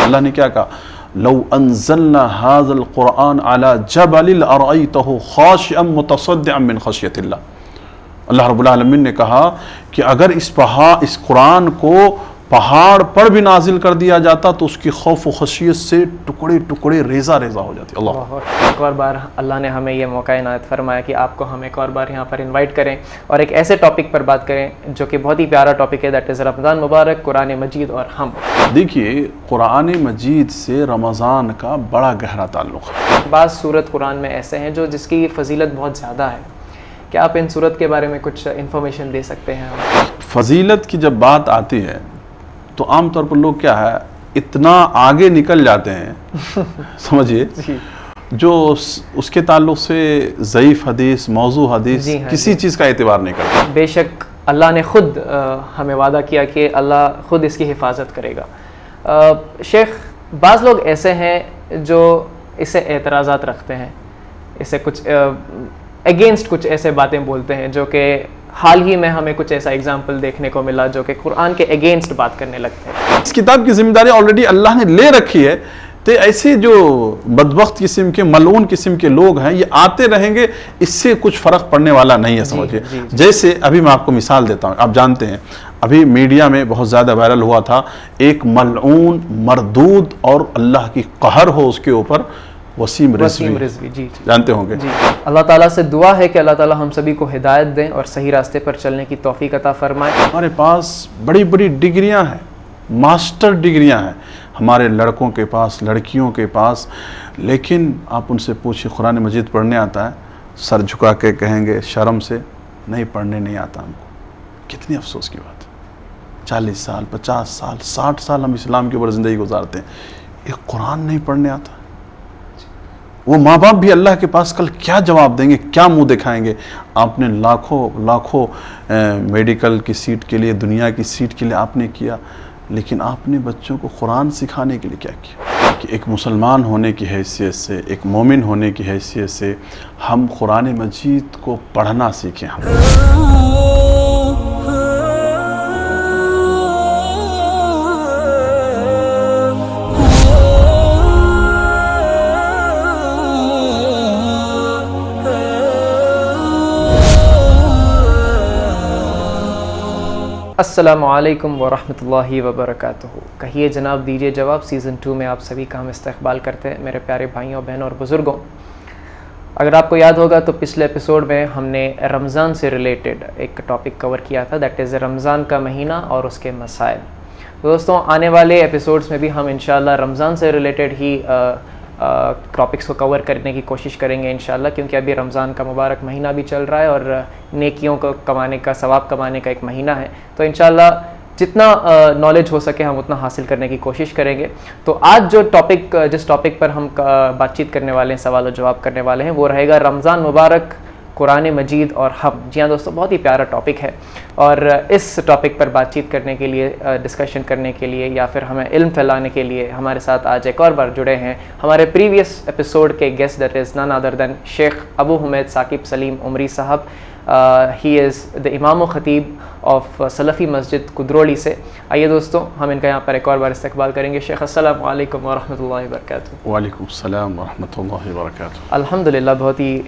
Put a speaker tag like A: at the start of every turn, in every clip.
A: اللہ نے کیا کہا؟ لو انزلنا هذا القرآن على جبل لرأيته خاشعا متصدعا من خشیۃ اللہ. اللہ رب العالمین نے کہا کہ اگر اس قرآن کو پہاڑ پر بھی نازل کر دیا جاتا تو اس کی خوف و خشیت سے ٹکڑے ٹکڑے ریزہ ریزہ ہو جاتی. اللہ
B: ایک اور بار اللہ نے ہمیں یہ موقع عنایت فرمایا کہ آپ کو ہم ایک اور بار یہاں پر انوائٹ کریں اور ایک ایسے ٹاپک پر بات کریں جو کہ بہت ہی پیارا ٹاپک ہے، دیٹ از رمضان مبارک، قرآن مجید اور ہم. دیکھیے
A: قرآن مجید سے رمضان کا بڑا گہرا تعلق ہے.
B: بعض سورت قرآن میں ایسے ہیں جس کی فضیلت بہت زیادہ ہے. کیا آپ ان سورت کے بارے میں کچھ انفارمیشن دے سکتے ہیں؟
A: فضیلت کی جب بات آتی ہے تو عام طور پر لوگ کیا ہے اتنا آگے نکل جاتے ہیں سمجھیے جو اس کے تعلق سے ضعیف حدیث، موضوع حدیث کسی چیز کا اعتبار نہیں کرتے.
B: بے شک اللہ نے خود ہمیں وعدہ کیا کہ اللہ خود اس کی حفاظت کرے گا. شیخ، بعض لوگ ایسے ہیں جو اسے اعتراضات رکھتے ہیں، اسے کچھ اگینسٹ کچھ ایسے باتیں بولتے ہیں جو کہ حال ہی میں ہمیں کچھ ایسا اگزامپل دیکھنے کو ملا جو کہ قرآن کے اگینسٹ بات کرنے لگتے ہیں.
A: اس کتاب کی ذمہ داری آلریڈی اللہ نے لے رکھی ہے، تو ایسے جو بدبخت قسم کے ملعون قسم کے لوگ ہیں یہ آتے رہیں گے، اس سے کچھ فرق پڑنے والا نہیں ہے. سمجھیے جیسے ابھی میں آپ کو مثال دیتا ہوں. آپ جانتے ہیں ابھی میڈیا میں بہت زیادہ وائرل ہوا تھا ایک ملعون مردود اور اللہ کی قہر ہو اس کے اوپر، وسیم رضوی. جانتے ہوں گے.
B: اللہ تعالیٰ سے دعا ہے کہ اللہ تعالیٰ ہم سبھی کو ہدایت دیں اور صحیح راستے پر چلنے کی توفیق عطا فرمائے.
A: ہمارے پاس بڑی بڑی ڈگریاں ہیں، ماسٹر ڈگریاں ہیں ہمارے لڑکوں کے پاس، لڑکیوں کے پاس، لیکن آپ ان سے پوچھیں قرآن مجید پڑھنے آتا ہے؟ سر جھکا کے کہیں گے شرم سے نہیں، پڑھنے نہیں آتا ہم کو. کتنی افسوس کی بات ہے. 40 سال، 50 سال، 60 سال ہم اسلام کے اوپر زندگی گزارتے ہیں، ایک قرآن نہیں پڑھنے آتا. وہ ماں باپ بھی اللہ کے پاس کل کیا جواب دیں گے، کیا منہ دکھائیں گے؟ آپ نے لاکھوں میڈیکل کی سیٹ کے لیے، دنیا کی سیٹ کے لیے آپ نے کیا، لیکن آپ نے بچوں کو قرآن سکھانے کے لیے کیا کیا؟ کہ ایک مسلمان ہونے کی حیثیت سے، ایک مومن ہونے کی حیثیت سے ہم قرآن مجید کو پڑھنا سیکھیں.
B: السلام علیکم ورحمۃ اللہ وبرکاتہ. کہیے جناب، دیجیے جواب. سیزن 2 میں آپ سبھی کا ہم استقبال کرتے ہیں میرے پیارے بھائیوں، بہنوں اور بزرگوں. اگر آپ کو یاد ہوگا تو پچھلے ایپیسوڈ میں ہم نے رمضان سے ریلیٹڈ ایک ٹاپک کور کیا تھا، دیٹ از رمضان کا مہینہ اور اس کے مسائل. دوستوں، آنے والے ایپیسوڈز میں بھی ہم انشاءاللہ رمضان سے ریلیٹڈ ہی ٹاپکس کو کور کرنے کی کوشش کریں گے انشاءاللہ، کیونکہ ابھی رمضان کا مبارک مہینہ بھی چل رہا ہے اور نیکیوں کو کمانے کا، ثواب کمانے کا ایک مہینہ ہے. تو انشاءاللہ جتنا نالج ہو سکے ہم اتنا حاصل کرنے کی کوشش کریں گے. تو آج جس ٹاپک پر ہم بات چیت کرنے والے ہیں، سوال و جواب کرنے والے ہیں، وہ رہے گا رمضان مبارک، قرآن مجید اور ہم. جی ہاں دوستوں، بہت ہی پیارا ٹاپک ہے اور اس ٹاپک پر بات چیت کرنے کے لیے، ڈسکشن کرنے کے لیے یا پھر ہمیں علم پھیلانے کے لیے ہمارے ساتھ آج ایک اور بار جڑے ہیں ہمارے پریویس ایپیسوڈ کے guest, that is none other than Sheikh Abu حمید ثاقب سلیم عمری صاحب. ہی از دا امام و خطیب آف سلفی مسجد کدرولی سے. آئیے دوستوں، ہم ان کا یہاں پر ایک اور بار استقبال کریں گے. شیخ السلام علیکم ورحمۃ اللہ وبرکاتہ.
A: وعلیکم السلام ورحمۃ اللہ وبرکاتہ.
B: الحمدللہ، بہت ہی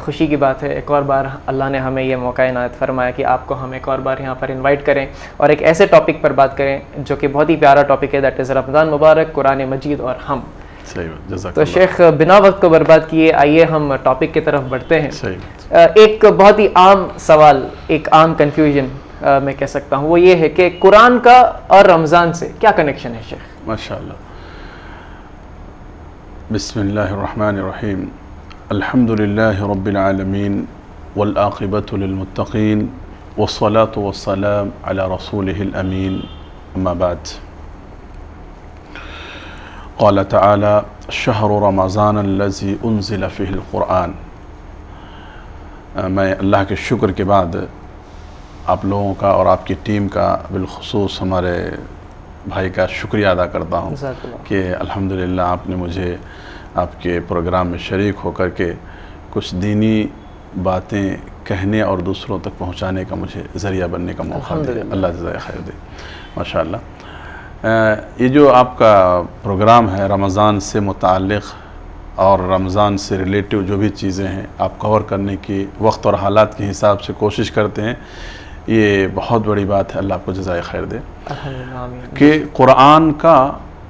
B: خوشی کی بات ہے، ایک اور بار اللہ نے ہمیں یہ موقع عنایت فرمایا کہ آپ کو ہم ایک اور بار یہاں پر انوائٹ کریں اور ایک ایسے ٹاپک پر بات کریں جو کہ بہت ہی پیارا ٹاپک ہے، دیٹ از رمضان مبارک، قرآن مجید اور ہم. تو شیخ، بنا وقت کو برباد کیے آئیے ہم ٹاپک کی طرف بڑھتے ہیں. ایک بہت ہی عام سوال، ایک عام کنفیوژن میں کہہ سکتا ہوں، وہ یہ ہے کہ قرآن کا اور رمضان سے کیا کنیکشن ہے شیخ؟
A: ماشاءاللہ. بسم اللہ الرحمن الرحیم. الحمد للہ رب العالمین والعاقبۃ للمتقین والصلاة والسلام علی رسولہ الامین. اما بعد، قال تعالی شہر رمضان الذی انزل فیہ القرآن. میں اللہ کے شکر کے بعد آپ لوگوں کا اور آپ کی ٹیم کا، بالخصوص ہمارے بھائی کا شکریہ ادا کرتا ہوں کہ الحمدللہ آپ نے مجھے آپ کے پروگرام میں شریک ہو کر کے کچھ دینی باتیں کہنے اور دوسروں تک پہنچانے کا مجھے ذریعہ بننے کا موقع دیا. اللہ جزائے خیر دے. ماشاءاللہ. یہ جو آپ کا پروگرام ہے رمضان سے متعلق اور رمضان سے ریلیٹیو جو بھی چیزیں ہیں آپ کور کرنے کی وقت اور حالات کے حساب سے کوشش کرتے ہیں، یہ بہت بڑی بات ہے، اللہ آپ کو جزائے خیر دے کہ قرآن کا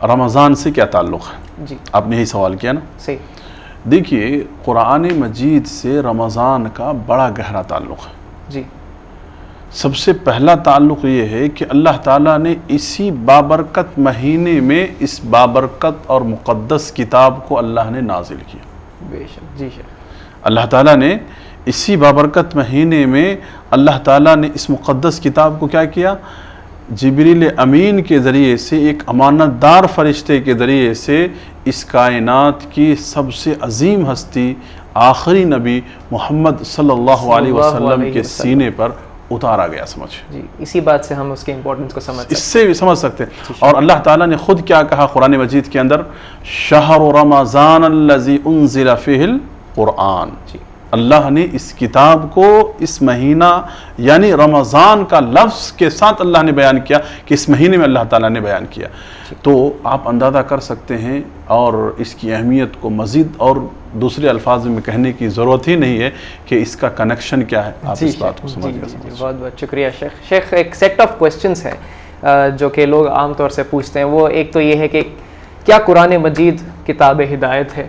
A: رمضان سے کیا تعلق ہے۔
B: جی
A: آپ نے یہی سوال کیا نا؟
B: صحیح۔
A: دیکھیے قرآن مجید سے رمضان کا بڑا گہرا تعلق ہے۔
B: جی
A: سب سے پہلا تعلق یہ ہے کہ اللہ تعالیٰ نے اسی بابرکت مہینے میں اس بابرکت اور مقدس کتاب کو اللہ نے نازل کیا۔
B: بے شک، جی شک۔
A: اللہ تعالیٰ نے اسی بابرکت مہینے میں اللہ تعالیٰ نے اس مقدس کتاب کو کیا کیا؟ جبریل امین کے ذریعے سے، ایک امانت دار فرشتے کے ذریعے سے اس کائنات کی سب سے عظیم ہستی آخری نبی محمد صلی اللہ علیہ وسلم کے سینے پر اتارا گیا۔ سمجھ
B: جی، اسی بات سے ہم اس کے امپورٹنس کو سمجھ
A: اس سے بھی سمجھ سکتے ہیں۔ اور اللہ تعالیٰ نے خود کیا کہا قرآن مجید کے اندر؟ شہر رمضان الذی انزل فیہ القرآن۔
B: جی
A: اللہ نے اس کتاب کو اس مہینہ یعنی رمضان کا لفظ کے ساتھ اللہ نے بیان کیا کہ اس مہینے میں اللہ تعالیٰ نے بیان کیا۔ تو آپ اندازہ کر سکتے ہیں، اور اس کی اہمیت کو مزید اور دوسرے الفاظ میں کہنے کی ضرورت ہی نہیں ہے کہ اس کا کنیکشن کیا ہے۔ آپ اس بات کو سمجھ گئے۔
B: بہت بہت شکریہ شیخ۔ شیخ، ایک سیٹ آف کوسچنز ہے جو کہ لوگ عام طور سے پوچھتے ہیں، وہ ایک تو یہ ہے کہ کیا قرآن مجید کتاب ہدایت ہے؟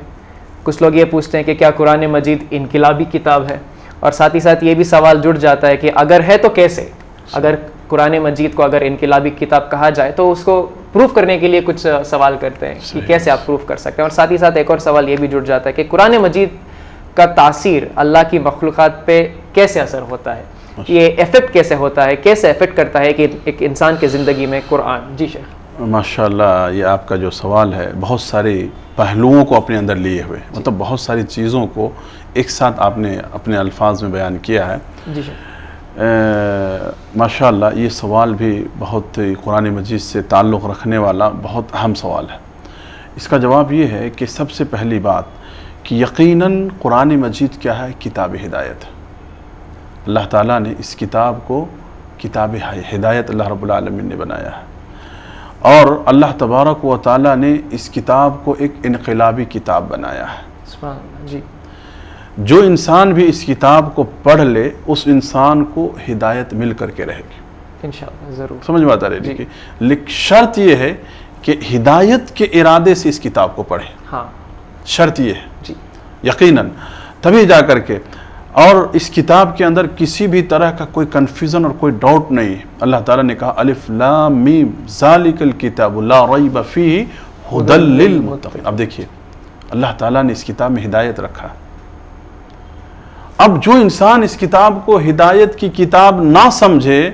B: کچھ لوگ یہ پوچھتے ہیں کہ کیا قرآن مجید انقلابی کتاب ہے؟ اور ساتھ ہی ساتھ یہ بھی سوال جڑ جاتا ہے کہ اگر ہے تو کیسے؟ اگر قرآن مجید کو اگر انقلابی کتاب کہا جائے تو اس کو پروف کرنے کے لیے کچھ سوال کرتے ہیں کہ کیسے آپ پروف کر سکتے ہیں۔ اور ساتھ ہی ساتھ ایک اور سوال یہ بھی جڑ جاتا ہے کہ قرآن مجید کا تاثیر اللہ کی مخلوقات پہ کیسے اثر ہوتا ہے، یہ افیکٹ کیسے ہوتا ہے، کیسے افیکٹ کرتا ہے کہ ایک انسان کی زندگی میں قرآن؟ جی شیخ۔
A: ماشاءاللہ، یہ آپ کا جو سوال ہے بہت سارے پہلوؤں کو اپنے اندر لیے ہوئے، مطلب بہت ساری چیزوں کو ایک ساتھ آپ نے اپنے الفاظ میں بیان کیا ہے۔
B: جی شیخ۔
A: ماشاءاللہ یہ سوال بھی بہت قرآن مجید سے تعلق رکھنے والا بہت اہم سوال ہے۔ اس کا جواب یہ ہے کہ سب سے پہلی بات کہ یقیناً قرآن مجید کیا ہے؟ کتاب ہدایت۔ اللہ تعالیٰ نے اس کتاب کو کتاب ہدایت اللہ رب العالمین نے بنایا ہے، اور اللہ تبارک و تعالیٰ نے اس کتاب کو ایک انقلابی کتاب بنایا ہے۔
B: سبحان اللہ۔ جی،
A: جو انسان بھی اس کتاب کو پڑھ لے اس انسان کو ہدایت مل کر کے رہے گی
B: انشاءاللہ، ضرور۔
A: سمجھ بات آ رہی ہے؟ لیکن شرط یہ ہے کہ ہدایت کے ارادے سے اس کتاب کو پڑھیں۔
B: ہاں،
A: شرط یہ ہے
B: جی،
A: یقیناً، تبھی جا کر کے۔ اور اس کتاب کے اندر کسی بھی طرح کا کوئی کنفیوژن اور کوئی ڈاؤٹ نہیں ہے۔ اللہ تعالیٰ نے کہا الف لام میم ذالک الکتاب لا ریب فیہ ھدی للمتقین۔ اب دیکھیے اللہ تعالیٰ نے اس کتاب میں ہدایت رکھا ہے۔ اب جو انسان اس کتاب کو ہدایت کی کتاب نہ سمجھے،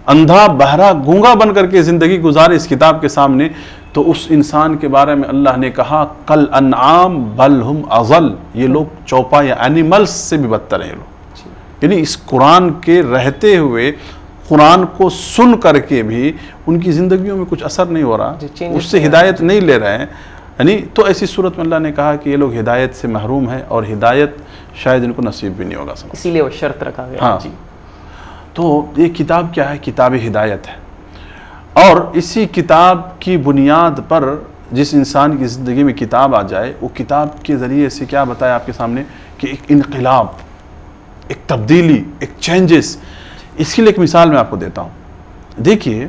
A: اندھا بہرا گونگا بن کر کے زندگی گزارے اس کتاب کے سامنے، تو اس انسان کے بارے میں اللہ نے کہا کل انعام بل ہم اضل، یہ لوگ چوپا یا اینیملز سے بھی بدتر ہیں لوگ۔ یعنی اس قرآن کے رہتے ہوئے، قرآن کو سن کر کے بھی ان کی زندگیوں میں کچھ اثر نہیں ہو رہا، اس سے ہدایت نہیں لے رہے ہیں، یعنی تو ایسی صورت میں اللہ نے کہا کہ یہ لوگ ہدایت سے محروم ہیں، اور ہدایت شاید ان کو نصیب بھی نہیں ہوگا۔
B: اسی لیے وہ شرط رکھا گیا۔
A: ہاں،
B: جی،
A: تو یہ کتاب کیا ہے؟ کتاب ہدایت ہے، اور اسی کتاب کی بنیاد پر جس انسان کی زندگی میں کتاب آ جائے، وہ کتاب کے ذریعے سے کیا بتایا آپ کے سامنے کہ ایک انقلاب، ایک تبدیلی، ایک چینجز۔ اس کے لیے ایک مثال میں آپ کو دیتا ہوں۔ دیکھیے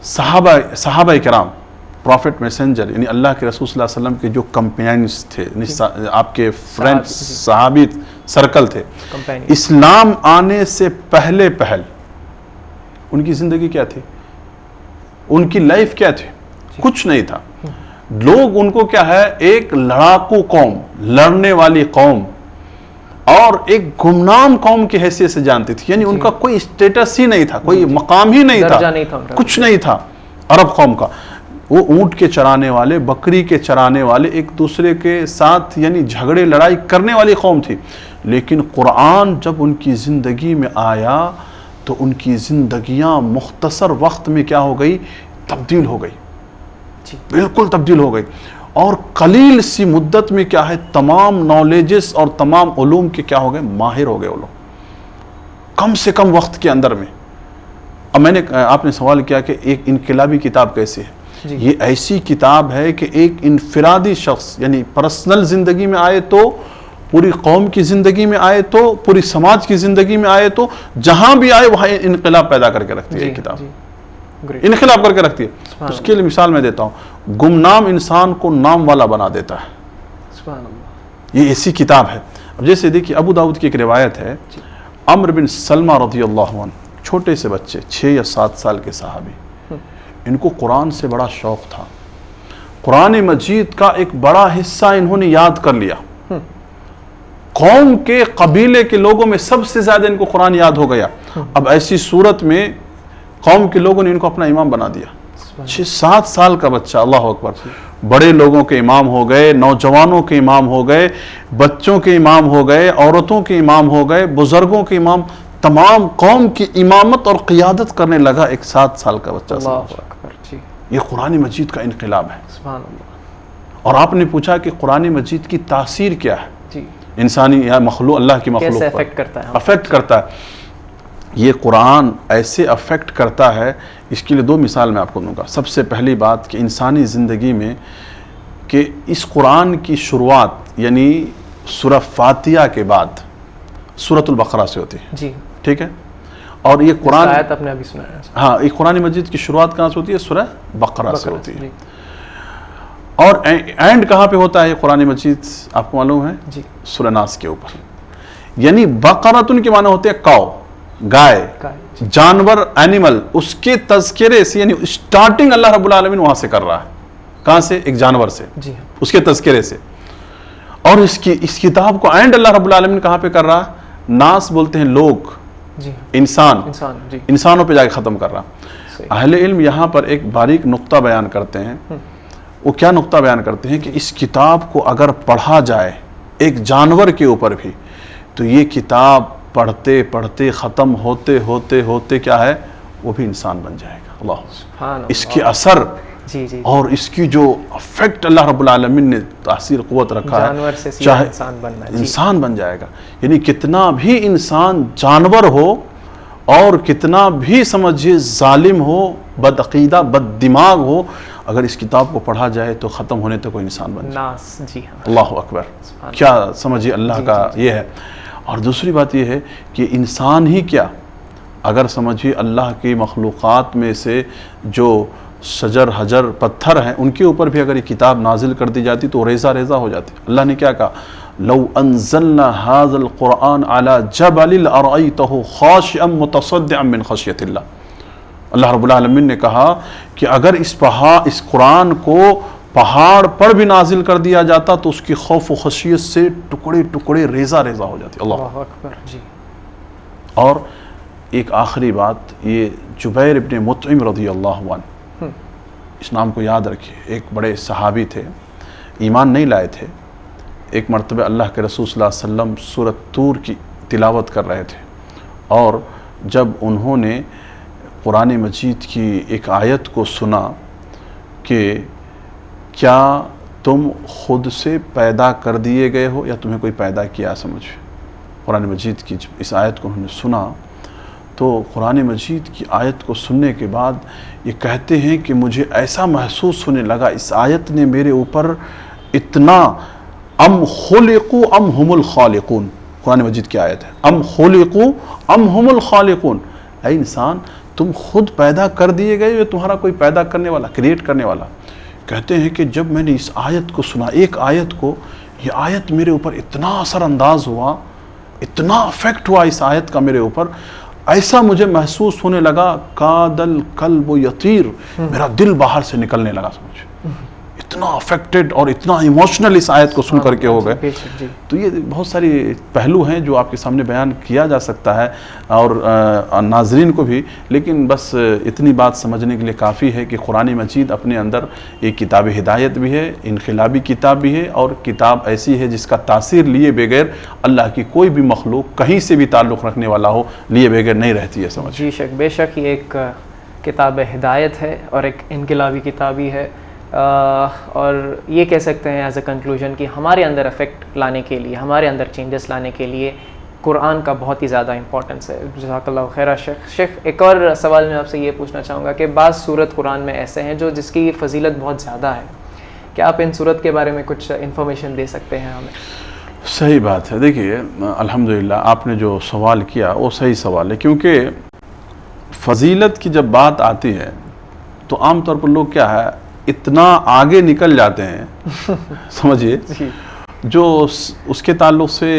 A: صحابہ کرام، پروفٹ میسنجر یعنی اللہ کے رسول صلی اللہ علیہ وسلم کے جو کمپینز تھے، آپ کے فرینڈ صحابی سرکل تھے، اسلام آنے سے پہلے ان کی زندگی کیا تھی؟ ان کی لائف کیا تھی؟ کچھ نہیں تھا۔ لوگ ان کو کیا ہے؟ ایک لڑاکو قوم، لڑنے والی قوم، اور ایک گمنام قوم کی حیثیت سے جانتی تھی، یعنی ان کا کوئی اسٹیٹس ہی نہیں تھا، کوئی مقام ہی نہیں تھا، کچھ نہیں تھا عرب قوم کا۔ وہ اونٹ کے چرانے والے، بکری کے چرانے والے، ایک دوسرے کے ساتھ یعنی جھگڑے لڑائی کرنے والی قوم تھی۔ لیکن قرآن جب ان کی زندگی میں آیا تو ان کی زندگیاں مختصر وقت میں کیا ہو گئی؟ تبدیل ہو گئی، بالکل تبدیل ہو گئی، اور قلیل سی مدت میں کیا ہے؟ تمام نالجز اور تمام علوم کے کیا ہو گئے؟ ماہر ہو گئے وہ لوگ، کم سے کم وقت کے اندر میں۔ اب میں نے آپ نے سوال کیا کہ ایک انقلابی کتاب کیسے ہے؟
B: جی.
A: یہ ایسی کتاب ہے کہ ایک انفرادی شخص یعنی پرسنل زندگی میں آئے تو، پوری قوم کی زندگی میں آئے تو، پوری سماج کی زندگی میں آئے تو، جہاں بھی آئے وہاں انقلاب پیدا کر کے رکھتی ہے یہ کتاب. انقلاب کر کے رکھتی ہے. اس کے لیے مثال میں دیتا ہوں، گمنام انسان کو نام والا بنا دیتا ہے.
B: سبحان اللہ.
A: یہ ایسی کتاب ہے. اب جیسے دیکھیے ابو داؤد کی ایک روایت ہے، عمرو بن سلمہ رضی اللہ عنہ، چھوٹے سے بچے 6 یا 7 سال کے صحابی، ان کو قرآن سے بڑا شوق تھا. قرآن مجید کا ایک بڑا حصہ انہوں نے یاد کر لیا. قوم کے قبیلے کے لوگوں میں سب سے زیادہ ان کو قرآن یاد ہو گیا. اب ایسی صورت میں قوم کے لوگوں نے ان کو اپنا امام بنا دیا. 6-7 سال کا بچہ، اللہ اکبر، بڑے لوگوں کے امام ہو گئے، نوجوانوں کے امام ہو گئے، بچوں کے امام ہو گئے، عورتوں کے امام ہو گئے، بزرگوں کے امام، تمام قوم کی امامت اور قیادت کرنے لگا ایک 7 سال کا بچہ.
B: اللہ اکبر. جی.
A: یہ قرآن مجید کا انقلاب ہے.
B: سبحان اللہ.
A: اور آپ نے پوچھا کہ قرآن مجید کی تاثیر کیا ہے
B: جی.
A: انسانی یا مخلوق، اللہ کی مخلوق
B: کیسے
A: پر
B: افیکٹ کرتا ہے؟
A: افیکٹ کرتا ہے. یہ قرآن ایسے افیکٹ کرتا ہے، اس کے لیے 2 مثال میں آپ کو دوں گا. سب سے پہلی بات کہ انسانی زندگی میں کہ اس قرآن کی شروعات یعنی سورہ فاتحہ کے بعد سورۃ البقرہ سے ہوتی ہے.
B: جی.
A: ٹھیک ہے. اور یہ قرآن
B: آیت آپ نے ابھی سنایا.
A: ہاں، یہ قرآن مجید کی شروعات کہاں سے ہوتی ہے؟ سورہ بقرہ سے ہوتی ہے.
B: جی.
A: اور اینڈ کہاں پہ ہوتا ہے یہ قرآن مجید؟ آپ کو معلوم ہے؟
B: جی.
A: سورہ ناس کے اوپر. یعنی بقرۃن کے معنی ہوتے ہیں کاؤ، گائے، جانور، اینیمل. اس کے تذکرے سے یعنی اسٹارٹنگ اللہ رب العالمین وہاں سے کر رہا ہے. کہاں سے؟ ایک جانور سے.
B: جی.
A: اس کے تذکرے سے. اور اس کتاب کو اینڈ اللہ رب العالمین کہاں پہ کر رہا ہے؟ ناس بولتے ہیں لوگ،
B: جی.
A: انسان.
B: جی.
A: انسانوں پہ جا کے ختم کر رہا. اہل علم یہاں پر ایک باریک نقطہ بیان کرتے ہیں. وہ کیا نقطہ بیان کرتے ہیں کہ اس کتاب کو اگر پڑھا جائے ایک جانور کے اوپر بھی تو یہ کتاب پڑھتے پڑھتے ختم ہوتے ہوتے ہوتے کیا ہے؟ وہ بھی انسان بن جائے گا. اللہ، اس کے اثر اور اس کی جو افیکٹ اللہ رب العالمین نے تاثیر قوت رکھا ہے، چاہے انسان بن جائے گا. یعنی کتنا بھی انسان جانور ہو اور کتنا بھی سمجھے ظالم ہو، بد عقیدہ، بد دماغ ہو، اگر اس کتاب کو پڑھا جائے تو ختم ہونے تک کوئی انسان بن جائے.
B: جی.
A: اللہ اکبر. کیا سمجھیے اللہ کا یہ ہے. اور دوسری بات یہ ہے کہ انسان ہی کیا، اگر سمجھیے اللہ کی مخلوقات میں سے جو شجر، حجر، پتھر ہیں، ان کے اوپر بھی اگر یہ کتاب نازل کر دی جاتی تو ریزہ ریزہ ہو جاتی. اللہ نے کیا کہا؟ لو انزلنا هذا القرآن على جبل لرأيته خاشعا متصدعا من خشیۃ اللہ. اللہ رب العالمین نے کہا کہ اگر اس قرآن کو پہاڑ پر بھی نازل کر دیا جاتا تو اس کی خوف و خشیت سے ٹکڑے ٹکڑے ریزہ ریزہ ہو جاتی. اللہ
B: اکبر. جی.
A: اور ایک آخری بات، یہ جبیر ابن مطعم رضی اللہ عنہ، اس نام کو یاد رکھیے. ایک بڑے صحابی تھے، ایمان نہیں لائے تھے. ایک مرتبہ اللہ کے رسول صلی اللہ علیہ وسلم سورۃ طور کی تلاوت کر رہے تھے، اور جب انہوں نے قرآن مجید کی ایک آیت کو سنا کہ کیا تم خود سے پیدا کر دیے گئے ہو یا تمہیں کوئی پیدا کیا، سمجھ. قرآن مجید کی اس آیت کو انہوں نے سنا تو قرآن مجید کی آیت کو سننے کے بعد یہ کہتے ہیں کہ مجھے ایسا محسوس ہونے لگا اس آیت نے میرے اوپر اتنا، ام خلقوا ام ہم الخالقون. قرآن مجید کی آیت ہے، ام خلقوا ام ہم الخالقون. اے انسان، تم خود پیدا کر دیے گئے یا تمہارا کوئی پیدا کرنے والا، کریٹ کرنے والا. کہتے ہیں کہ جب میں نے اس آیت کو سنا، ایک آیت کو، یہ آیت میرے اوپر اتنا اثر انداز ہوا، اتنا افیکٹ ہوا اس آیت کا میرے اوپر، ایسا مجھے محسوس ہونے لگا کاد القلب یطیر، میرا دل باہر سے نکلنے لگا. سمجھ، اتنا افیکٹڈ اور اتنا ایموشنل اس آیت کو سن کر کے ہو گئے. تو یہ بہت ساری پہلو ہیں جو آپ کے سامنے بیان کیا جا سکتا ہے اور ناظرین کو بھی، لیکن بس اتنی بات سمجھنے کے لیے کافی ہے کہ قرآن مجید اپنے اندر ایک کتاب ہدایت بھی ہے، انقلابی کتاب بھی ہے، اور کتاب ایسی ہے جس کا تاثیر لیے بغیر اللہ کی کوئی بھی مخلوق کہیں سے بھی تعلق رکھنے والا ہو لیے بغیر نہیں رہتی ہے. سمجھ.
B: جی شک، بے شک یہ ایک کتاب ہدایت ہے اور ایک انقلابی کتاب ہی ہے. اور یہ کہہ سکتے ہیں ایز اے کنکلوژن کہ ہمارے اندر افیکٹ لانے کے لیے، ہمارے اندر چینجز لانے کے لیے قرآن کا بہت ہی زیادہ امپورٹنس ہے. جزاک اللہ خیر شیخ. شیخ ایک اور سوال میں آپ سے یہ پوچھنا چاہوں گا کہ بعض سورت قرآن میں ایسے ہیں جس کی فضیلت بہت زیادہ ہے. کیا آپ ان سورت کے بارے میں کچھ انفارمیشن دے سکتے ہیں ہمیں؟
A: صحیح بات ہے. دیکھیے الحمدللہ آپ نے جو سوال کیا وہ صحیح سوال ہے، کیونکہ فضیلت کی جب بات آتی ہے تو عام طور پر لوگ کیا ہے اتنا آگے نکل جاتے ہیں سمجھیے، جو اس کے تعلق سے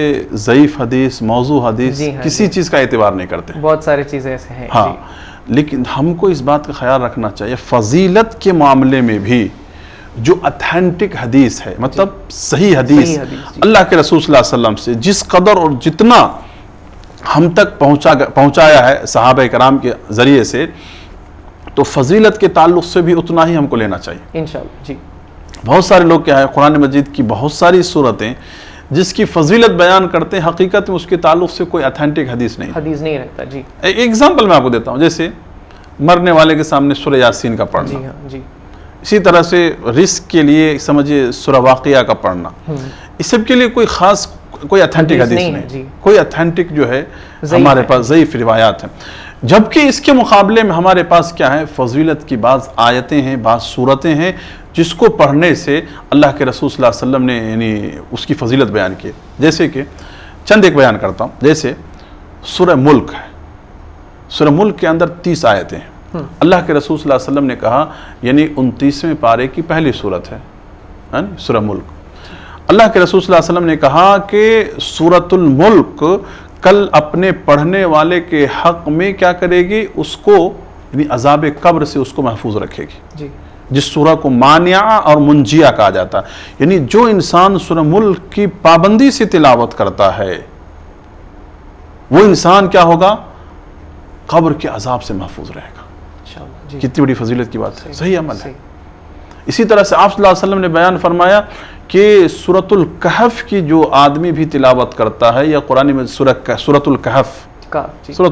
A: ضعیف حدیث، موضوع حدیث کسی چیز کا اعتبار نہیں کرتے.
B: بہت ساری چیزیں ایسے ہیں.
A: ہاں لیکن ہم کو اس بات کا خیال رکھنا چاہیے فضیلت کے معاملے میں بھی جو اتھینٹک حدیث ہے، مطلب صحیح حدیث اللہ کے رسول صلی اللہ علیہ وسلم سے جس قدر اور جتنا ہم تک پہنچایا ہے صحابہ کرام کے ذریعے سے، تو فضیلت کے تعلق سے بھی اتنا ہی ہم کو لینا چاہیے
B: انشاءاللہ. جی
A: بہت سارے لوگ کیا ہے قرآن مجید کی بہت ساری صورتیں جس کی فضیلت بیان کرتے ہیں، حقیقت میں اس کے تعلق سے کوئی اتھینٹک حدیث نہیں
B: رہتا. جی
A: ایک ایگزامپل میں آپ کو دیتا ہوں، جیسے مرنے والے کے سامنے سورہ یاسین کا پڑھنا.
B: جی ہاں. جی
A: اسی طرح سے رزق کے لیے سمجھے سورہ واقعہ کا پڑھنا. اس سب کے لیے کوئی خاص کوئی اتھینٹک حدیث نہیں، کوئی اتھینٹک جو ہے ہمارے پاس ضعیف روایات ہیں. جبکہ اس کے مقابلے میں ہمارے پاس کیا ہے فضیلت کی بعض آیتیں ہیں، بعض صورتیں ہیں جس کو پڑھنے سے اللہ کے رسول صلی اللہ علیہ وسلم نے یعنی اس کی فضیلت بیان کی. جیسے کہ چند ایک بیان کرتا ہوں، جیسے سورہ ملک ہے. سورہ ملک کے اندر 30 آیتیں ہیں. اللہ کے رسول صلی اللہ علیہ وسلم نے کہا یعنی 29ویں پارے کی پہلی سورت ہے سورہ ملک. اللہ کے رسول صلی اللہ علیہ وسلم نے کہا کہ سورۃ الملک کل اپنے پڑھنے والے کے حق میں کیا کرے گی، اس کو یعنی عذاب قبر سے اس کو محفوظ رکھے گی. جس سورہ کو مانعہ اور منجیہ کہا جاتا ہے، یعنی جو انسان سورہ ملک کی پابندی سے تلاوت کرتا ہے وہ انسان کیا ہوگا، قبر کے عذاب سے محفوظ رہے گا. کتنی بڑی فضیلت کی بات ہے، صحیح عمل ہے. اسی طرح سے آپ صلی اللہ علیہ وسلم نے بیان فرمایا کہ سورۃ الکہف کی جو آدمی بھی تلاوت کرتا ہے، یا قرآن میں سورۃ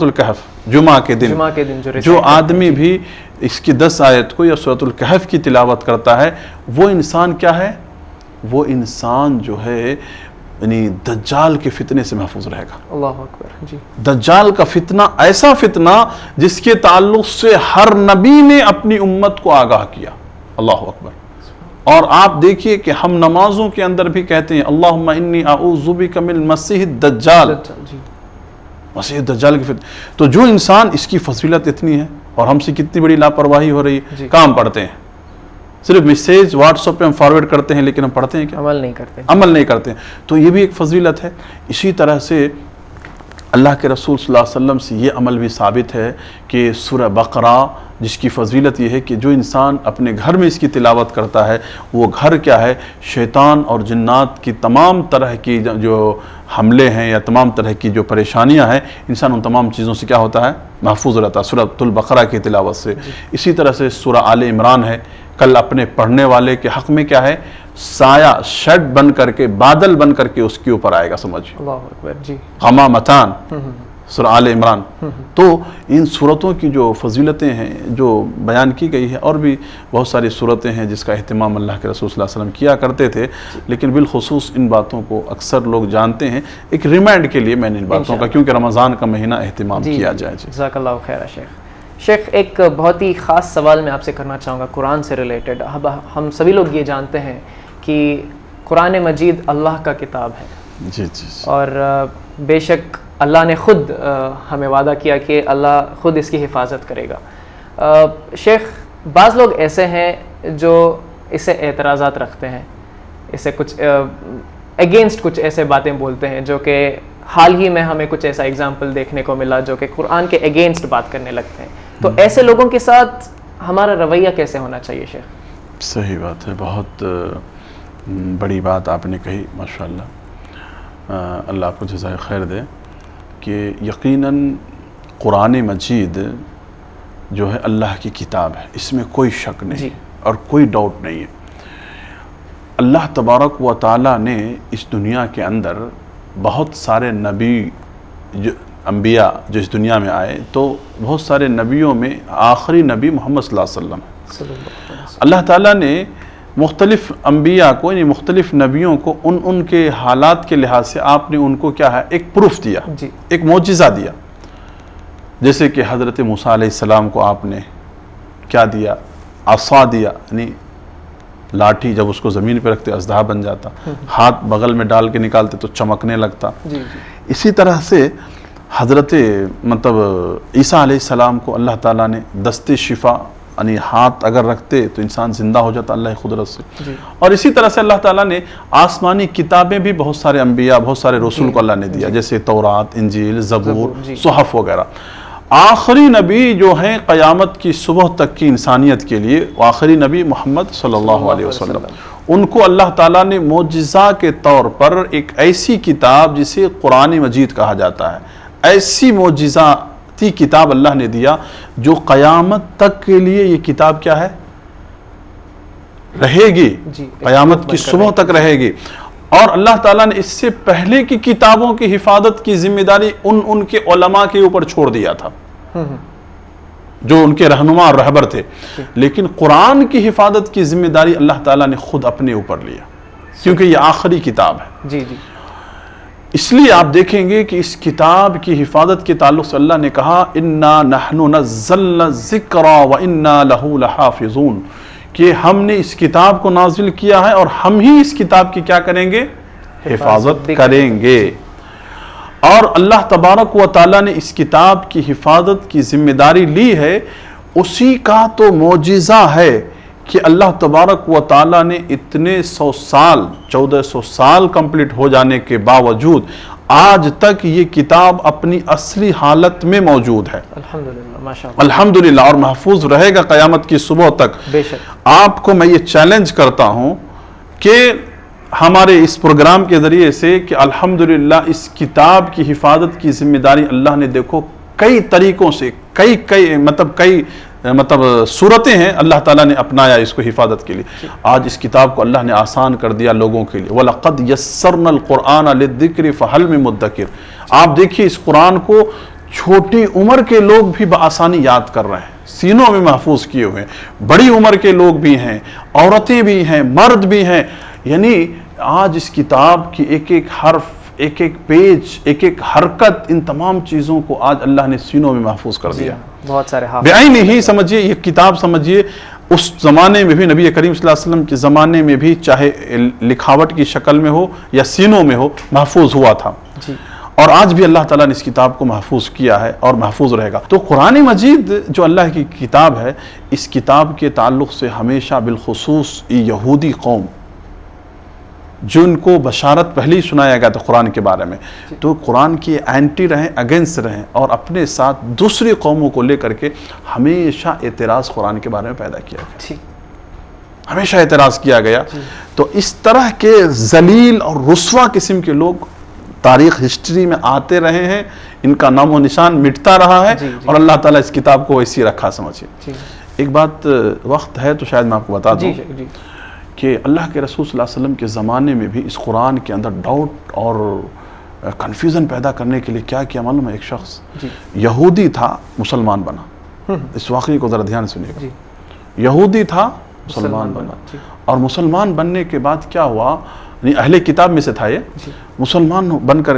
A: الکہف جمعہ کے دن جو آدمی بھی اس کی 10 آیت کو یا سورۃ الکہف کی تلاوت کرتا ہے، وہ انسان کیا ہے، وہ انسان جو ہے یعنی دجال کے فتنے سے محفوظ رہے گا.
B: اللہ اکبر. جی
A: دجال کا فتنہ ایسا فتنہ جس کے تعلق سے ہر نبی نے اپنی امت کو آگاہ کیا. اللہ اکبر. اور آپ دیکھیے کہ ہم نمازوں کے اندر بھی کہتے ہیں اللہم انی اعوذ بک من المسیح الدجال، مسیح الدجال کی فتنہ. تو جو انسان اس کی فضیلت اتنی ہے اور ہم سے کتنی بڑی لاپرواہی ہو رہی ہے. کام پڑھتے ہیں، صرف میسیج واٹس ایپ پہ ہم فارورڈ کرتے ہیں، لیکن ہم پڑھتے ہیں کیا؟ عمل نہیں کرتے ہیں. تو یہ بھی ایک فضیلت ہے. اسی طرح سے اللہ کے رسول صلی اللہ علیہ وسلم سے یہ عمل بھی ثابت ہے کہ سورہ بقرہ جس کی فضیلت یہ ہے کہ جو انسان اپنے گھر میں اس کی تلاوت کرتا ہے، وہ گھر کیا ہے، شیطان اور جنات کی تمام طرح کی جو حملے ہیں یا تمام طرح کی جو پریشانیاں ہیں، انسان ان تمام چیزوں سے کیا ہوتا ہے، محفوظ رہتا ہے سورۃ البقرہ کی تلاوت سے. اسی طرح سے سورہ آل عمران ہے، کل اپنے پڑھنے والے کے حق میں کیا ہے، سایہ شڈ بن کر کے، بادل بن کر کے اس کے اوپر آئے گا. سمجھ
B: اللہ اکبر. جی
A: غمامتان سورہ آل عمران. تو ان صورتوں کی جو فضیلتیں ہیں جو بیان کی گئی ہے، اور بھی بہت ساری صورتیں ہیں جس کا اہتمام اللہ کے رسول صلی اللہ علیہ وسلم کیا کرتے تھے، لیکن بالخصوص ان باتوں کو اکثر لوگ جانتے ہیں. ایک ریمائنڈ کے لیے میں نے ان باتوں کا، کیونکہ رمضان کا مہینہ اہتمام کیا جائے.
B: جزاک اللہ خیر شیخ. شیخ ایک بہت ہی خاص سوال میں آپ سے کرنا چاہوں گا قرآن سے ریلیٹڈ. اب ہم سبھی لوگ یہ جانتے ہیں کہ قرآن مجید اللہ کا کتاب ہے.
A: جی.
B: اور بے شک اللہ نے خود ہمیں وعدہ کیا کہ اللہ خود اس کی حفاظت کرے گا. شیخ بعض لوگ ایسے ہیں جو اسے اعتراضات رکھتے ہیں، اسے کچھ اگینسٹ کچھ ایسے باتیں بولتے ہیں، جو کہ حال ہی میں ہمیں کچھ ایسا اگزامپل دیکھنے کو ملا جو کہ قرآن کے اگینسٹ بات کرنے لگتے ہیں. تو ایسے لوگوں کے ساتھ ہمارا رویہ کیسے ہونا چاہیے شیخ؟
A: صحیح بات ہے، بہت بڑی بات آپ نے کہی ماشاءاللہ. اللہ آپ کو جزائے خیر دے کہ یقیناً قرآن مجید جو ہے اللہ کی کتاب ہے، اس میں کوئی شک نہیں اور کوئی ڈاؤٹ نہیں ہے. اللہ تبارک و تعالیٰ نے اس دنیا کے اندر بہت سارے نبی انبیاء جو اس دنیا میں آئے، تو بہت سارے نبیوں میں آخری نبی محمد صلی اللہ علیہ وسلم. اللہ تعالیٰ نے مختلف انبیاء کو یعنی مختلف نبیوں کو ان کے حالات کے لحاظ سے آپ نے ان کو کیا ہے ایک پروف دیا،
B: جی
A: ایک معجزہ دیا. جیسے کہ حضرت موسیٰ علیہ السلام کو آپ نے کیا دیا؟ عصا دیا، یعنی لاٹھی جب اس کو زمین پہ رکھتے اژدہا بن جاتا، ہاتھ بغل میں ڈال کے نکالتے تو چمکنے لگتا.
B: جی جی
A: اسی طرح سے حضرت عیسیٰ علیہ السلام کو اللہ تعالیٰ نے دست شفا، یعنی ہاتھ اگر رکھتے تو انسان زندہ ہو جاتا اللہ کی قدرت سے.
B: جی.
A: اور اسی طرح سے اللہ تعالیٰ نے آسمانی کتابیں بھی بہت سارے انبیاء، بہت سارے رسول کو اللہ نے دیا، جیسے تورات، انجیل، زبور،
B: جی.
A: صحف وغیرہ. آخری نبی جو ہیں قیامت کی صبح تک کی انسانیت کے لیے، آخری نبی محمد صلی اللہ علیہ وسلم، ان کو اللہ تعالیٰ نے معجزہ کے طور پر ایک ایسی کتاب جسے قرآن مجید کہا جاتا ہے، ایسی معجزاتی کتاب اللہ نے دیا جو قیامت تک کے لیے یہ کتاب کیا ہے؟ رہے گی،
B: جی.
A: قیامت کی صبح تک رہے گی. اور اللہ تعالیٰ نے اس سے پہلے کی کتابوں کی حفاظت کی ذمہ داری ان کے علماء کے اوپر چھوڑ دیا تھا جو ان کے رہنما اور رہبر تھے. لیکن قرآن کی حفاظت کی ذمہ داری اللہ تعالیٰ نے خود اپنے اوپر لیا، کیونکہ یہ آخری کتاب ہے.
B: جی جی.
A: اس لیے آپ دیکھیں گے کہ اس کتاب کی حفاظت کے تعلق سے اللہ نے کہا اِنَّا نَحْنُ نَزَّلْنَا الذِّكْرَ وَإِنَّا لَهُ لَحَافِظُونَ، کہ ہم نے اس کتاب کو نازل کیا ہے اور ہم ہی اس کتاب کی کیا کریں گے؟ حفاظت کریں گے. اور اللہ تبارک و تعالیٰ نے اس کتاب کی حفاظت کی ذمہ داری لی ہے. اسی کا تو معجزہ ہے کہ اللہ تبارک و تعالیٰ نے اتنے 100 سال 1400 سال کمپلیٹ ہو جانے کے باوجود آج تک یہ کتاب اپنی اصلی حالت میں موجود ہے.
B: الحمدللہ، ماشاءاللہ،
A: الحمدللہ، اور محفوظ رہے گا قیامت کی صبح تک.
B: بے شک.
A: آپ کو میں یہ چیلنج کرتا ہوں کہ ہمارے اس پروگرام کے ذریعے سے کہ الحمدللہ اس کتاب کی حفاظت کی ذمہ داری اللہ نے دیکھو کئی طریقوں سے کئی صورتیں ہیں اللہ تعالیٰ نے اپنایا اس کو حفاظت کے لیے. آج اس کتاب کو اللہ نے آسان کر دیا لوگوں کے لیے. وَلَقَدْ يَسَّرْنَا الْقُرْآنَ لِلذِّكْرِ فَهَلْ مِن مُدَّكِرٍ. آپ دیکھیے اس قرآن کو چھوٹی عمر کے لوگ بھی بآسانی یاد کر رہے ہیں، سینوں میں محفوظ کیے ہوئے ہیں. بڑی عمر کے لوگ بھی ہیں، عورتیں بھی ہیں، مرد بھی ہیں. یعنی آج اس کتاب کی ایک ایک حرف، ایک ایک پیج، ایک ایک حرکت، ان تمام چیزوں کو آج اللہ نے سینوں میں محفوظ کر دیا.
B: بہت سارے حافظ
A: بعین ہی سمجھیے، یہ کتاب سمجھیے اس زمانے میں بھی نبی کریم صلی اللہ علیہ وسلم کے زمانے میں بھی چاہے لکھاوٹ کی شکل میں ہو یا سینوں میں ہو محفوظ ہوا تھا.
B: جی.
A: اور آج بھی اللہ تعالیٰ نے اس کتاب کو محفوظ کیا ہے اور محفوظ رہے گا. تو قرآن مجید جو اللہ کی کتاب ہے، اس کتاب کے تعلق سے ہمیشہ بالخصوص یہودی قوم جن کو بشارت پہلے ہی سنایا گیا تھا قرآن کے بارے میں، تو قرآن کی اینٹی رہیں، اگینسٹ رہیں، اور اپنے ساتھ دوسری قوموں کو لے کر کے ہمیشہ اعتراض قرآن کے بارے میں پیدا کیا گیا. ہمیشہ اعتراض کیا گیا. تو اس طرح کے ذلیل اور رسوا قسم کے لوگ تاریخ ہسٹری میں آتے رہے ہیں، ان کا نام و نشان مٹتا رہا ہے. اور اللہ تعالیٰ اس کتاب کو ویسی رکھا. سمجھیے ایک بات، وقت ہے تو شاید میں آپ کو بتا دوں کہ اللہ کے رسول صلی اللہ علیہ وسلم کے زمانے میں بھی اس قرآن کے اندر ڈاؤٹ اور کنفیوژن پیدا کرنے کے لیے کیا کیا معلوم ہے؟ ایک شخص یہودی تھا، مسلمان بنا. اس واقعے کو ذرا دھیان سنیے گا. یہودی تھا، مسلمان بنا، اور مسلمان بننے کے بعد کیا ہوا؟ یعنی اہل کتاب میں سے تھا یہ، مسلمان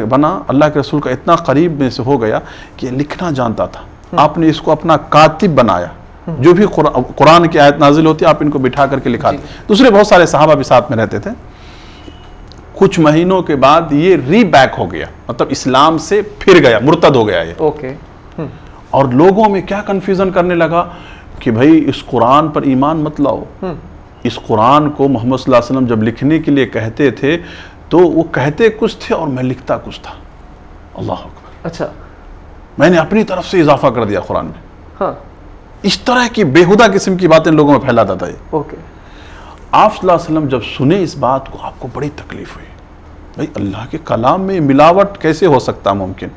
A: بنا، اللہ کے رسول کا اتنا قریب میں سے ہو گیا کہ لکھنا جانتا تھا. آپ نے اس کو اپنا کاتب بنایا. جو بھی قرآن کی آیت نازل ہوتی ہے آپ ان کو بٹھا کر کے لکھاتے. دوسرے بہت سارے صحابہ بھی ساتھ میں رہتے تھے. کچھ مہینوں کے بعد یہ ری بیک ہو گیا، مطلب اسلام سے پھر گیا، مرتد ہو گیا یہ. اور لوگوں میں کیا کنفیوژن کرنے لگا کہ بھائی اس قرآن پر ایمان مت لاؤ. اس قرآن کو محمد صلی اللہ علیہ وسلم جب لکھنے کے لیے کہتے تھے تو وہ کہتے کچھ تھے اور میں لکھتا کچھ تھا. اللہ اکبر.
B: اچھا،
A: میں نے اپنی طرف سے اضافہ کر دیا قرآن میں.
B: ہاں،
A: اس طرح کی بےہودہ قسم کی باتیں لوگوں میں پھیلاتا تھا یہ. آپ صلی اللہ علیہ وسلم جب سنے اس بات کو آپ کو بڑی تکلیف ہوئی. بھائی اللہ کے کلام میں ملاوٹ کیسے ہو سکتا ممکن؟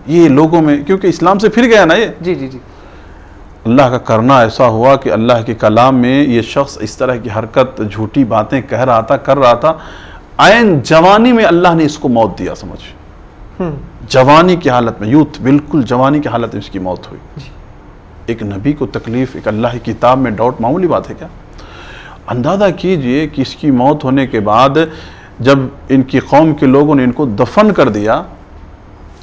A: یہ لوگوں میں، کیونکہ اسلام سے پھر گیا نا یہ.
B: جی جی جی.
A: اللہ کا کرنا ایسا ہوا کہ اللہ کے کلام میں یہ شخص اس طرح کی حرکت، جھوٹی باتیں کہہ رہا تھا، کر رہا تھا. عین جوانی میں اللہ نے اس کو موت دیا. سمجھ، جوانی کی حالت میں، یوتھ، بالکل جوانی کی حالت میں اس کی موت ہوئی. ایک نبی کو تکلیف، ایک اللہ کی کتاب میں ڈاؤٹ معمولی بات ہے کیا؟ اندازہ کیجئے کہ اس کی موت ہونے کے بعد جب ان کی قوم کے لوگوں نے ان کو دفن کر دیا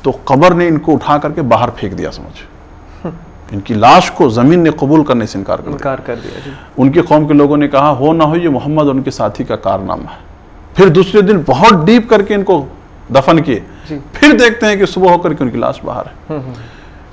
A: تو قبر نے ان کو اٹھا کر کے باہر پھینک دیا، سمجھ، ان کی لاش کو زمین نے قبول کرنے سے انکار کر دیا جی۔ ان کی قوم کے لوگوں نے کہا ہو نہ ہو یہ محمد اور ان کے ساتھی کا کارنامہ ہے۔ پھر دوسرے دن بہت ڈیپ کر کے ان کو دفن کیے، پھر دیکھتے ہیں کہ صبح ہو کر کے ان کی لاش باہر ہے۔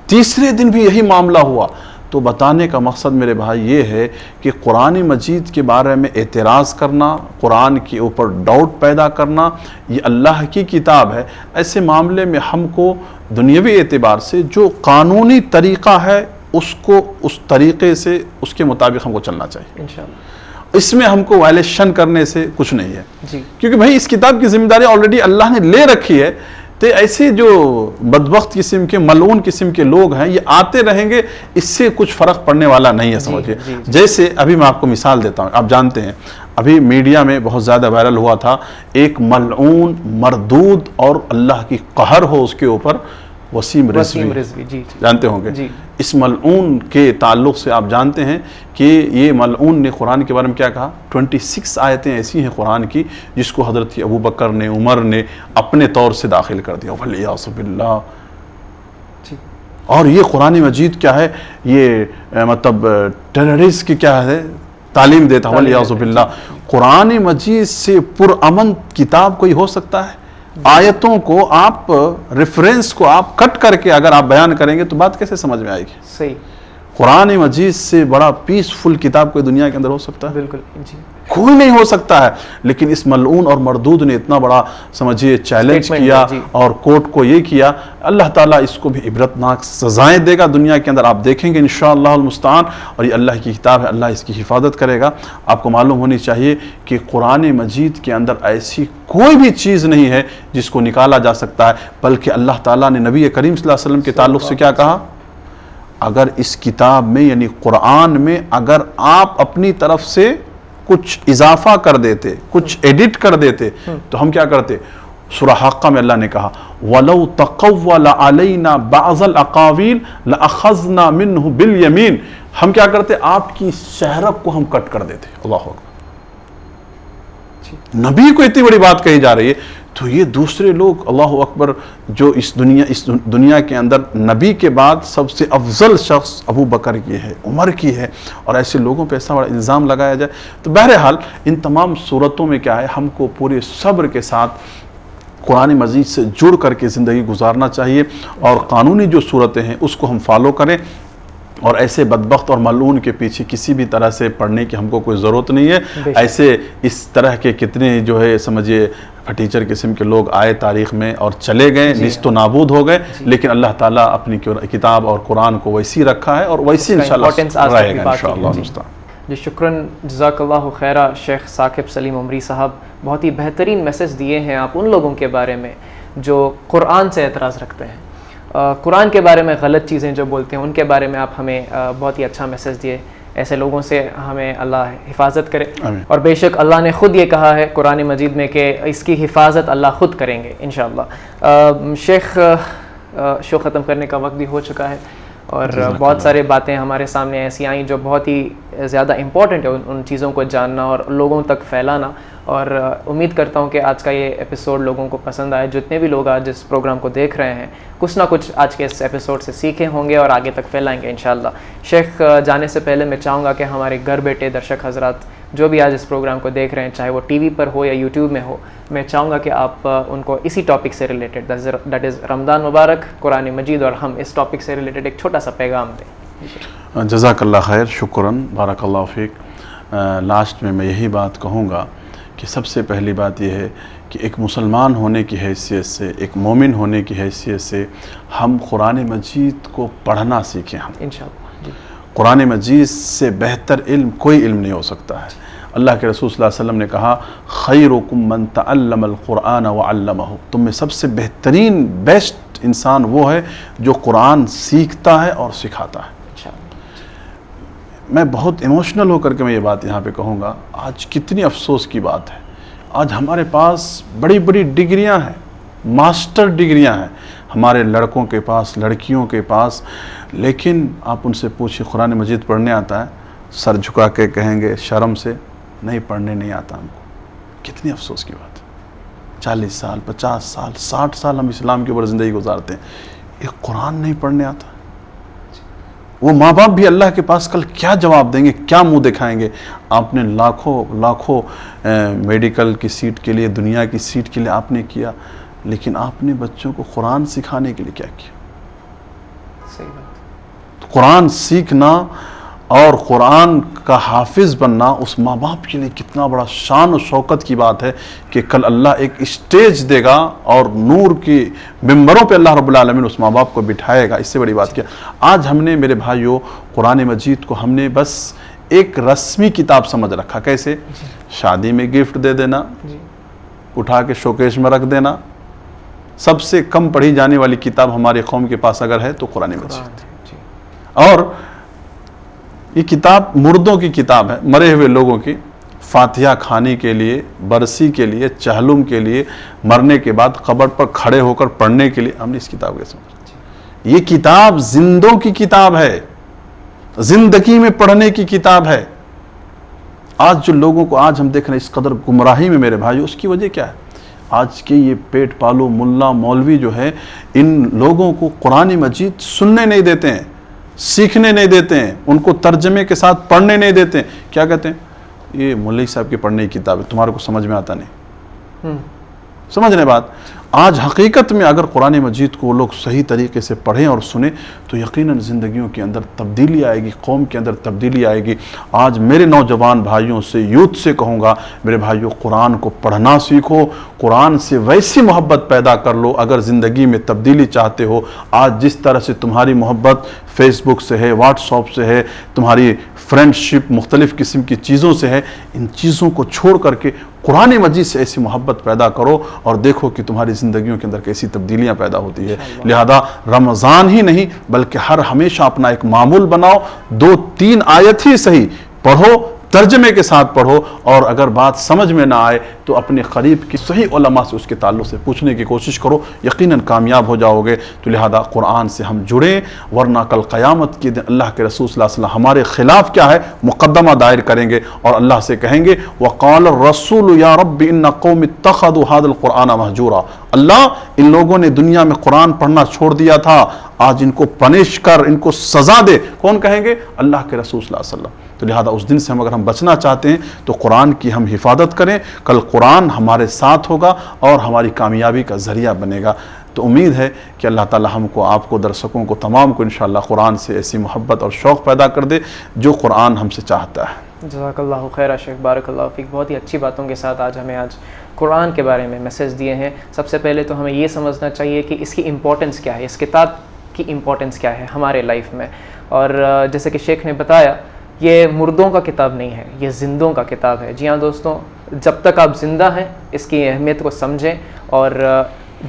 A: تیسرے دن بھی یہی معاملہ ہوا۔ تو بتانے کا مقصد میرے بھائی یہ ہے کہ قرآن مجید کے بارے میں اعتراض کرنا، قرآن کے اوپر ڈاؤٹ پیدا کرنا، یہ اللہ کی کتاب ہے۔ ایسے معاملے میں ہم کو دنیاوی اعتبار سے جو قانونی طریقہ ہے اس کو اس طریقے سے اس کے مطابق ہم کو چلنا چاہیے انشاءاللہ۔ اس میں ہم کو وائلیشن کرنے سے کچھ نہیں ہے کیونکہ بھائی اس کتاب کی ذمہ داری آلریڈی اللہ نے لے رکھی ہے۔ تو ایسے جو بدبخت قسم کے ملعون قسم کے لوگ ہیں یہ آتے رہیں گے، اس سے کچھ فرق پڑنے والا نہیں ہے، سمجھے۔ جیسے ابھی میں آپ کو مثال دیتا ہوں، آپ جانتے ہیں ابھی میڈیا میں بہت زیادہ وائرل ہوا تھا ایک ملعون مردود اور اللہ کی قہر ہو اس کے اوپر، وسیم رضوی، جانتے ہوں گے۔ اس ملعون کے تعلق سے آپ جانتے ہیں کہ یہ ملعون نے قرآن کے بارے میں کیا کہا؟ 26 آیتیں ایسی ہیں قرآن کی جس کو حضرت ابو بکر نے، عمر نے اپنے طور سے داخل کر دیا، وَلِيَعْصُ بِاللَّهِ۔ اور یہ قرآن مجید کیا ہے؟ یہ مطلب ٹیررسٹ کی کیا ہے تعلیم دیتا ہے، وَلِيَعْصُ بِاللَّهِ۔ قرآن مجید سے پرامن کتاب کوئی ہو سکتا ہے؟ آیتوں کو آپ ریفرنس کو آپ کٹ کر کے اگر آپ بیان کریں گے تو بات کیسے سمجھ میں آئے گی؟ صحیح۔ قرآن مجید سے بڑا پیسفل کتاب کوئی دنیا کے اندر ہو سکتا ہے؟ بالکل کوئی نہیں ہو سکتا ہے۔ لیکن اس ملعون اور مردود نے اتنا بڑا سمجھیے چیلنج کیا اور کورٹ کو یہ کیا، اللہ تعالیٰ اس کو بھی عبرتناک سزائیں دے گا دنیا کے اندر، آپ دیکھیں گے انشاءاللہ المستعان۔ اور یہ اللہ کی کتاب ہے، اللہ اس کی حفاظت کرے گا۔ آپ کو معلوم ہونی چاہیے کہ قرآن مجید کے اندر ایسی کوئی بھی چیز نہیں ہے جس کو نکالا جا سکتا ہے، بلکہ اللہ تعالیٰ نے نبی کریم صلی اللہ علیہ وسلم کے تعلق سے کیا کہا؟ اگر اس کتاب میں یعنی قرآن میں اگر آپ اپنی طرف سے کچھ اضافہ کر دیتے، کچھ ایڈٹ کر دیتے تو ہم کیا کرتے؟ سورہ حاقہ میں اللہ نے کہا وَلَوْ تَقَوَّلَ عَلَيْنَا بَعْضَ الْأَقَاوِيلِ لَأَخَذْنَا مِنْهُ بِالْيَمِينِ۔ ہم کیا کرتے؟ آپ کی شہرک کو ہم کٹ کر دیتے۔ اللہ اکبر، نبی کو اتنی بڑی بات کہی جا رہی ہے تو یہ دوسرے لوگ اللہ اکبر جو اس دنیا کے اندر نبی کے بعد سب سے افضل شخص ابو بکر کی ہے، عمر کی ہے، اور ایسے لوگوں پہ ایسا بڑا الزام لگایا جائے۔ تو بہرحال ان تمام صورتوں میں کیا ہے، ہم کو پورے صبر کے ساتھ قرآن مجید سے جڑ کر کے زندگی گزارنا چاہیے، اور قانونی جو صورتیں ہیں اس کو ہم فالو کریں، اور ایسے بدبخت اور ملعون کے پیچھے کسی بھی طرح سے پڑھنے کی ہم کو کوئی ضرورت نہیں ہے۔ ایسے اس طرح کے کتنے جو ہے سمجھے پھٹیچر قسم کے لوگ آئے تاریخ میں اور چلے گئے، نیست و نابود ہو گئے، لیکن اللہ تعالیٰ اپنی کتاب اور قرآن کو ویسی رکھا ہے اور ویسی انشاءاللہ رہے گا انشاءاللہ۔
B: جی شکراً، جزاک اللہ خیرہ شیخ ثاقب سلیم عمری صاحب، بہت ہی بہترین میسج دیے ہیں آپ ان لوگوں کے بارے میں جو قرآن سے اعتراض رکھتے ہیں، قرآن کے بارے میں غلط چیزیں جو بولتے ہیں ان کے بارے میں آپ ہمیں بہت ہی اچھا میسج دیے۔ ایسے لوگوں سے ہمیں اللہ حفاظت کرے، اور بے شک اللہ نے خود یہ کہا ہے قرآن مجید میں کہ اس کی حفاظت اللہ خود کریں گے انشاءاللہ۔ شیخ شو ختم کرنے کا وقت بھی ہو چکا ہے، اور بہت سارے باتیں ہمارے سامنے ایسی آئیں جو بہت ہی زیادہ امپورٹنٹ ہے ان چیزوں کو جاننا اور لوگوں تک پھیلانا، اور امید کرتا ہوں کہ آج کا یہ ایپیسوڈ لوگوں کو پسند آئے۔ جتنے بھی لوگ آج اس پروگرام کو دیکھ رہے ہیں کچھ نہ کچھ آج کے اس ایپیسوڈ سے سیکھے ہوں گے اور آگے تک پھیلائیں گے انشاءاللہ۔ شیخ جانے سے پہلے میں چاہوں گا کہ ہمارے گھر بیٹھے درشک حضرات جو بھی آج اس پروگرام کو دیکھ رہے ہیں، چاہے وہ ٹی وی پر ہو یا یوٹیوب میں ہو، میں چاہوں گا کہ آپ ان کو اسی ٹاپک سے ریلیٹڈ، دیٹ از رمضان مبارک، قرآن مجید اور ہم، اس ٹاپک سے ریلیٹڈ ایک چھوٹا سا پیغام دیں۔
A: جزاک اللہ خیر، شکراً، بارک اللہ فیک۔ لاسٹ میں یہی بات کہوں گا کہ سب سے پہلی بات یہ ہے کہ ایک مسلمان ہونے کی حیثیت سے، ایک مومن ہونے کی حیثیت سے ہم قرآن مجید کو پڑھنا سیکھیں۔ ہم
B: انشاءاللہ
A: قرآن مجید سے بہتر علم کوئی علم نہیں ہو سکتا ہے۔ اللہ کے رسول صلی اللہ علیہ وسلم نے کہا خیرکم من تعلم القرآن وعلمہ، تم میں سب سے بہترین بیسٹ انسان وہ ہے جو قرآن سیکھتا ہے اور سکھاتا ہے۔ میں بہت ایموشنل ہو کر کے میں یہ بات یہاں پہ کہوں گا، آج کتنی افسوس کی بات ہے، آج ہمارے پاس بڑی بڑی ڈگریاں ہیں، ماسٹر ڈگریاں ہیں ہمارے لڑکوں کے پاس، لڑکیوں کے پاس، لیکن آپ ان سے پوچھیں قرآن مجید پڑھنے آتا ہے؟ سر جھکا کے کہیں گے شرم سے نہیں پڑھنے نہیں آتا ہم کو. کتنی افسوس کی بات ہے. 40 سال 50 سال 60 سال ہم اسلام کے اوپر زندگی گزارتے ہیں, ایک قرآن نہیں پڑھنے آتا. وہ ماں باپ بھی اللہ کے پاس کل کیا جواب دیں گے, کیا منہ دکھائیں گے؟ آپ نے لاکھوں میڈیکل کی سیٹ کے لیے, دنیا کی سیٹ کے لیے آپ نے کیا, لیکن آپ نے بچوں کو قرآن سکھانے کے لیے کیا کیا؟
B: صحیح بات.
A: قرآن سیکھنا اور قرآن کا حافظ بننا اس ماں باپ کے لیے کتنا بڑا شان و شوکت کی بات ہے کہ کل اللہ ایک اسٹیج دے گا اور نور کی ممبروں پہ اللہ رب العالمین اس ماں باپ کو بٹھائے گا. اس سے بڑی بات کیا؟ آج ہم نے میرے بھائیوں قرآن مجید کو ہم نے بس ایک رسمی کتاب سمجھ رکھا. کیسے؟ شادی میں گفٹ دے دینا, اٹھا کے شوکیش میں رکھ دینا. سب سے کم پڑھی جانے والی کتاب ہمارے قوم کے پاس اگر ہے تو قرآن مجید. اور یہ کتاب مردوں کی کتاب ہے, مرے ہوئے لوگوں کی. فاتحہ کھانے کے لیے, برسی کے لیے, چہلم کے لیے, مرنے کے بعد قبر پر کھڑے ہو کر پڑھنے کے لیے ہم نے اس کتاب کو سمجھا. یہ کتاب زندوں کی کتاب ہے, زندگی میں پڑھنے کی کتاب ہے. آج جو لوگوں کو آج ہم دیکھ رہے ہیں اس قدر گمراہی میں میرے بھائی, اس کی وجہ کیا ہے؟ آج کے یہ پیٹ پالو ملا مولوی جو ہے, ان لوگوں کو قرآن مجید سننے نہیں دیتے ہیں, سیکھنے نہیں دیتے ہیں, ان کو ترجمے کے ساتھ پڑھنے نہیں دیتے ہیں. کیا کہتے ہیں؟ یہ مولوی صاحب کی پڑھنے کی کتاب ہے, تمہارے کو سمجھ میں آتا نہیں. سمجھنے بات. آج حقیقت میں اگر قرآن مجید کو لوگ صحیح طریقے سے پڑھیں اور سنیں تو یقیناً زندگیوں کے اندر تبدیلی آئے گی, قوم کے اندر تبدیلی آئے گی. آج میرے نوجوان بھائیوں سے, یوتھ سے کہوں گا, میرے بھائیوں قرآن کو پڑھنا سیکھو, قرآن سے ویسی محبت پیدا کر لو. اگر زندگی میں تبدیلی چاہتے ہو, آج جس طرح سے تمہاری محبت فیس بک سے ہے, واٹس ایپ سے ہے, تمہاری فرینڈ شپ مختلف قسم کی چیزوں سے ہے, ان چیزوں کو چھوڑ کر کے قرآن مجید سے ایسی محبت پیدا کرو اور دیکھو کہ تمہاری زندگیوں کے اندر کیسی تبدیلیاں پیدا ہوتی ہے. لہذا رمضان ہی نہیں بلکہ ہمیشہ اپنا ایک معمول بناؤ, 2-3 آیت ہی صحیح پڑھو, ترجمے کے ساتھ پڑھو, اور اگر بات سمجھ میں نہ آئے تو اپنے قریب کی صحیح علماء سے اس کے تعلق سے پوچھنے کی کوشش کرو, یقیناً کامیاب ہو جاؤ گے. تو لہذا قرآن سے ہم جڑیں, ورنہ کل قیامت کے دن اللہ کے رسول صلی اللہ علیہ وسلم ہمارے خلاف کیا ہے مقدمہ دائر کریں گے اور اللہ سے کہیں گے وَقَالَ الرَّسُولُ يَا رَبِّ إِنَّ قَوْمِ اتَّخَذُوا هَذَا الْقُرْآنَ مَهْجُورًا. اللہ, ان لوگوں نے دنیا میں قرآن پڑھنا چھوڑ دیا تھا, آج ان کو پنش کر, ان کو سزا دے. کون کہیں گے؟ اللہ کے رسول صلی اللہ علیہ وسلم. تو لہذا اس دن سے اگر ہم بچنا چاہتے ہیں تو قرآن کی ہم حفاظت کریں. کل قرآن ہمارے ساتھ ہوگا اور ہماری کامیابی کا ذریعہ بنے گا. تو امید ہے کہ اللہ تعالی ہم کو, آپ کو, درشکوں کو, تمام کو انشاءاللہ قرآن سے ایسی محبت اور شوق پیدا کر دے جو قرآن ہم سے چاہتا ہے.
B: جزاک اللہ خیر شیخ, بارک اللہ فیک. بہت ہی اچھی باتوں کے ساتھ آج قرآن کے بارے میں میسیج دیے ہیں. سب سے پہلے تو ہمیں یہ سمجھنا چاہیے کہ اس کی امپورٹنس کیا ہے, اس کتاب کی امپورٹنس کیا ہے ہمارے لائف میں. اور جیسے کہ شیخ نے بتایا, یہ مردوں کا کتاب نہیں ہے, یہ زندوں کا کتاب ہے. جی ہاں دوستوں, جب تک آپ زندہ ہیں اس کی اہمیت کو سمجھیں اور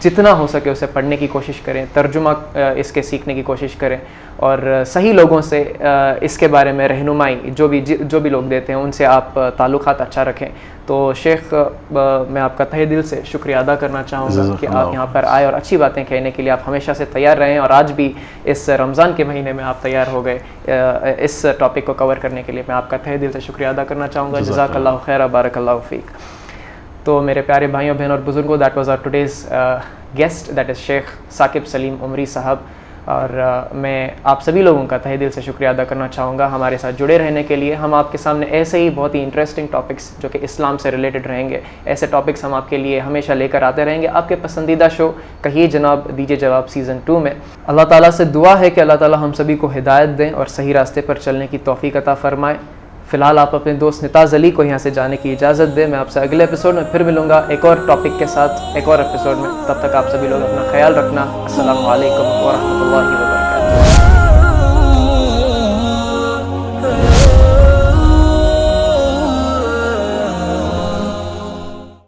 B: جتنا ہو سکے اسے پڑھنے کی کوشش کریں, ترجمہ اس کے سیکھنے کی کوشش کریں, اور صحیح لوگوں سے اس کے بارے میں رہنمائی جو بھی لوگ دیتے ہیں ان سے آپ تعلقات اچھا رکھیں. تو شیخ, میں آپ کا تہہ دل سے شکریہ ادا کرنا چاہوں گا کہ آپ یہاں پر آئے اور اچھی باتیں کہنے کے لیے آپ ہمیشہ سے تیار رہیں, اور آج بھی اس رمضان کے مہینے میں آپ تیار ہو گئے اس ٹاپک کو کور کرنے کے لیے. میں آپ کا تہہ دل سے شکریہ ادا کرنا چاہوں گا. جزاک اللہ خیر, بارک اللہ فیک. تو میرے پیارے بھائیوں بہن اور بزرگوں, that was our today's guest, that is Sheikh Saqib سلیم عمری صاحب. اور میں آپ سبھی لوگوں کا تہہ دل سے شکریہ ادا کرنا چاہوں گا ہمارے ساتھ جڑے رہنے کے لیے. ہم آپ کے سامنے ایسے ہی بہت ہی انٹرسٹنگ ٹاپکس جو کہ اسلام سے ریلیٹڈ رہیں گے, ایسے ٹاپکس ہم آپ کے لیے ہمیشہ لے کر آتے رہیں گے. آپ کے پسندیدہ شو کہیے جناب دیجیے جواب سیزن 2 میں اللہ تعالیٰ سے دعا ہے کہ اللہ تعالیٰ ہم سبھی کو ہدایت دیں اور صحیح راستے پر چلنے کی توفیق عطا فرمائے. فی الحال آپ اپنے دوست نتاز علی کو یہاں سے جانے کی اجازت دیں. میں آپ سے اگلے ایپیسوڈ میں پھر ملوں گا ایک اور ٹاپک کے ساتھ, ایک اور ایپیسوڈ میں. تب تک آپ سبھی لوگ اپنا خیال رکھنا. السلام علیکم ورحمۃ اللہ وبرکاتہ.